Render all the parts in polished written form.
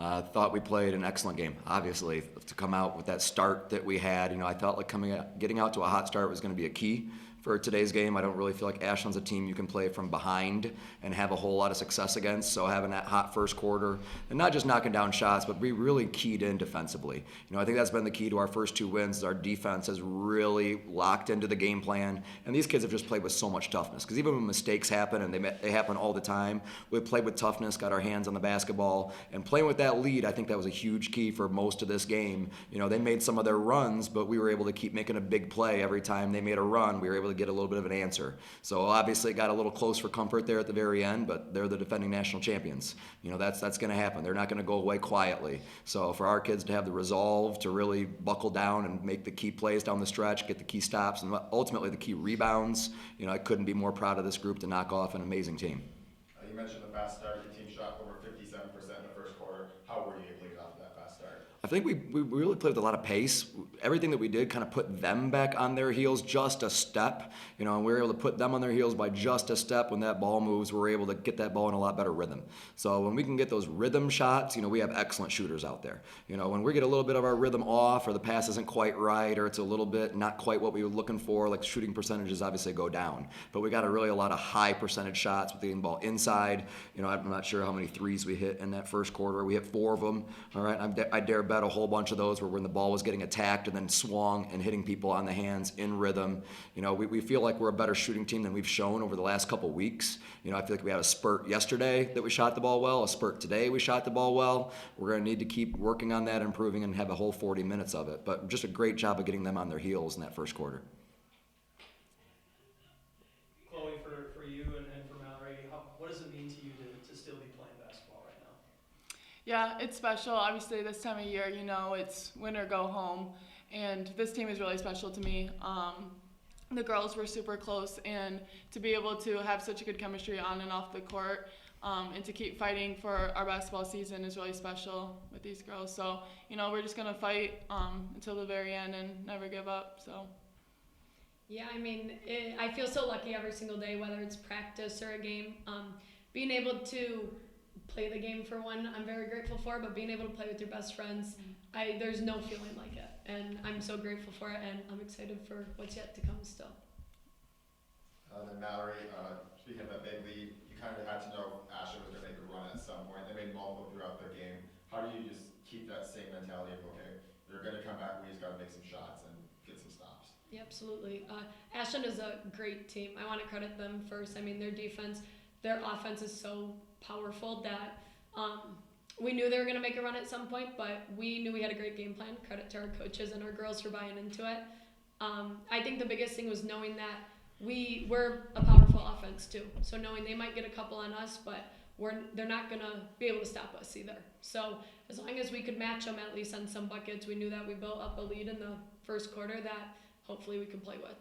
Thought we played an excellent game. Obviously, to come out with that start that we had, I thought like getting out to a hot start was going to be a key for today's game. I don't really feel like Ashland's a team you can play from behind and have a whole lot of success against. So having that hot first quarter and not just knocking down shots, but be really keyed in defensively. I think that's been the key to our first 2 wins. Is our defense has really locked into the game plan, and these kids have just played with so much toughness. Because even when mistakes happen, and they happen all the time, we played with toughness, got our hands on the basketball, and playing with that lead. I think that was a huge key for most of this game. They made some of their runs, but we were able to keep making a big play every time they made a run. We were able to get a little bit of an answer. So obviously it got a little close for comfort there at the very end, but they're the defending national champions. That's going to happen. They're not going to go away quietly. So for our kids to have the resolve to really buckle down and make the key plays down the stretch, get the key stops, and ultimately the key rebounds, I couldn't be more proud of this group to knock off an amazing team. You mentioned the fast start. Your team shot over 57% in the first quarter. How were you able to get off that fast start? I think we really played with a lot of pace. Everything that we did kind of put them back on their heels just a step, and we were able to put them on their heels by just a step. When that ball moves, we're able to get that ball in a lot better rhythm. So when we can get those rhythm shots, we have excellent shooters out there. When we get a little bit of our rhythm off, or the pass isn't quite right, or it's a little bit not quite what we were looking for, like shooting percentages obviously go down. But we got a lot of high percentage shots with the ball inside. I'm not sure how many threes we hit in that first quarter. We hit 4 of them. All right, I dare bet a whole bunch of those were when the ball was getting attacked and then swung and hitting people on the hands in rhythm. We feel like we're a better shooting team than we've shown over the last couple weeks. I feel like we had a spurt yesterday that we shot the ball well, a spurt today we shot the ball well. We're going to need to keep working on that, improving, and have a whole 40 minutes of it. But just a great job of getting them on their heels in that first quarter. Chloe, for you and for Mallory, what does it mean to you to still be playing basketball right now? Yeah, it's special. Obviously, this time of year, it's win or go home, and this team is really special to me. The girls were super close, and to be able to have such a good chemistry on and off the court, and to keep fighting for our basketball season is really special with these girls. So, we're just going to fight until the very end and never give up. So. Yeah, I feel so lucky every single day, whether it's practice or a game. Being able to play the game for one, I'm very grateful for, but being able to play with your best friends, there's no feeling like it. And I'm so grateful for it, and I'm excited for what's yet to come still. Then Mallory, speaking of that big lead, you kind of had to know Ashland was going to make a run at some point. They made multiple throughout their game. How do you just keep that same mentality of, okay, they're going to come back, we just got to make some shots and get some stops? Yeah, absolutely. Ashland is a great team. I want to credit them first. Their defense, their offense is so powerful that we knew they were going to make a run at some point, but we knew we had a great game plan. Credit to our coaches and our girls for buying into it. I think the biggest thing was knowing that we're a powerful offense too. So knowing they might get a couple on us, but they're not going to be able to stop us either. So as long as we could match them at least on some buckets, we knew that we built up a lead in the first quarter that hopefully we could play with.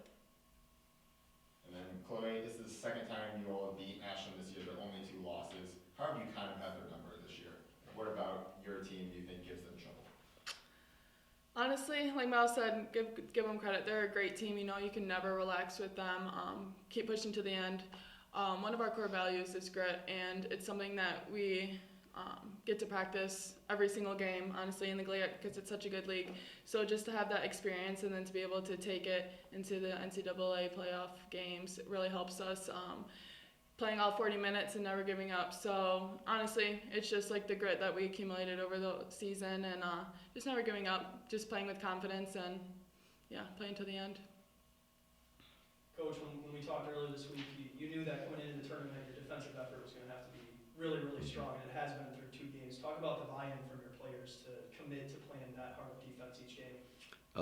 And then Chloe, this is the second time you all have beat Ashland this year, but only 2 losses. How have you kind of had their number this year? What about your team do you think gives them trouble? Honestly, like Mel said, give them credit. They're a great team. You can never relax with them. Keep pushing to the end. One of our core values is grit, and it's something that we get to practice every single game, honestly, in the league, because it's such a good league. So just to have that experience and then to be able to take it into the NCAA playoff games, it really helps us. Playing all 40 minutes and never giving up. So honestly, it's just like the grit that we accumulated over the season, and just never giving up, just playing with confidence, and playing to the end. Coach, when we talked earlier this week, you knew that going into the tournament, your defensive effort was going to have to be really, really strong, and it has been through 2 games. Talk about the buy-in from your players to commit to playing that hard of defense each game.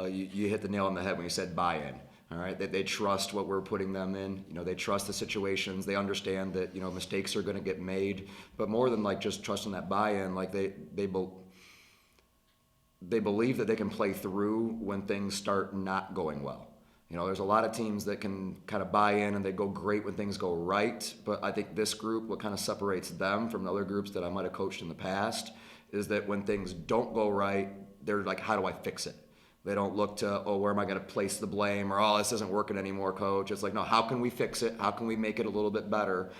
You hit the nail on the head when you said buy-in. All right, they trust what we're putting them in. They trust the situations. They understand that mistakes are going to get made. But more than like just trusting that buy-in, like they believe that they can play through when things start not going well. There's a lot of teams that can kind of buy in and they go great when things go right. But I think this group, what kind of separates them from the other groups that I might have coached in the past, is that when things don't go right, they're like, how do I fix it? They don't look to, oh, where am I going to place the blame, or, oh, this isn't working anymore, coach. It's like, no, how can we fix it? How can we make it a little bit better,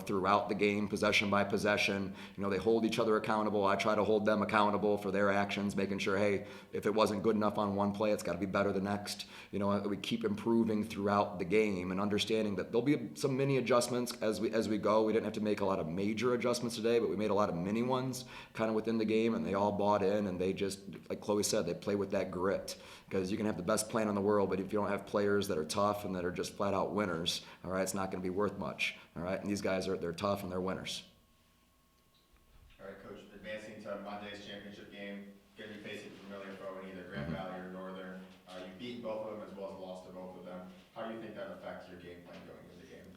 throughout the game, possession by possession. They hold each other accountable. I try to hold them accountable for their actions, making sure, hey, if it wasn't good enough on one play, it's got to be better the next. We keep improving throughout the game and understanding that there'll be some mini adjustments as we go. We didn't have to make a lot of major adjustments today, but we made a lot of mini ones kind of within the game, and they all bought in, and they just, like Chloe said, they play with that grit. Because you can have the best plan in the world, but if you don't have players that are tough and that are just flat out winners, all right, it's not going to be worth much. All right, and these guys they're tough and they're winners. All right, Coach, advancing to Monday's championship game, going to be facing a familiar foe in either Grand Valley or Northern. You've beaten both of them as well as lost to both of them. How do you think that affects your game plan going into the game?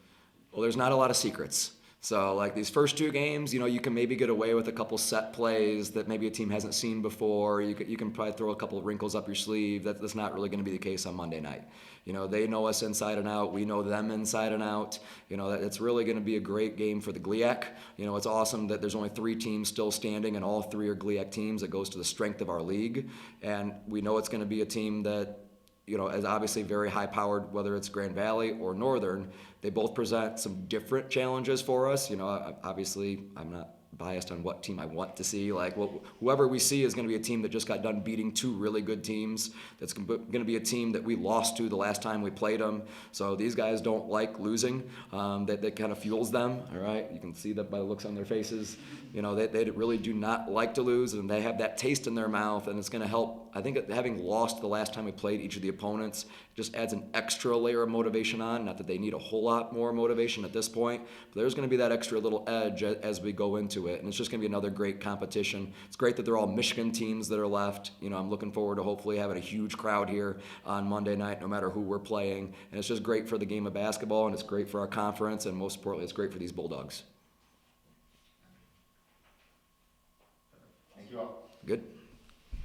Well, there's not a lot of secrets. So like these first two games, you can maybe get away with a couple set plays that maybe a team hasn't seen before. You can probably throw a couple of wrinkles up your sleeve. That's not really going to be the case on Monday night. They know us inside and out. We know them inside and out. It's really going to be a great game for the GLIAC. It's awesome that there's only 3 teams still standing, and all 3 are GLIAC teams. It goes to the strength of our league. And we know it's going to be a team that is obviously very high-powered, whether it's Grand Valley or Northern. They both present some different challenges for us. Obviously, I'm not biased on what team I want to see. Whoever we see is going to be a team that just got done beating 2 really good teams. That's going to be a team that we lost to the last time we played them. So these guys don't like losing. That kind of fuels them. All right, you can see that by the looks on their faces. They really do not like to lose, and they have that taste in their mouth, and it's going to help. I think that having lost the last time we played each of the opponents just adds an extra layer of motivation on. Not that they need a whole lot more motivation at this point, but there's going to be that extra little edge as we go into it, and it's just going to be another great competition. It's great that they're all Michigan teams that are left. I'm looking forward to hopefully having a huge crowd here on Monday night, no matter who we're playing, and it's just great for the game of basketball, and it's great for our conference, and most importantly, it's great for these Bulldogs. Thank you all. Good.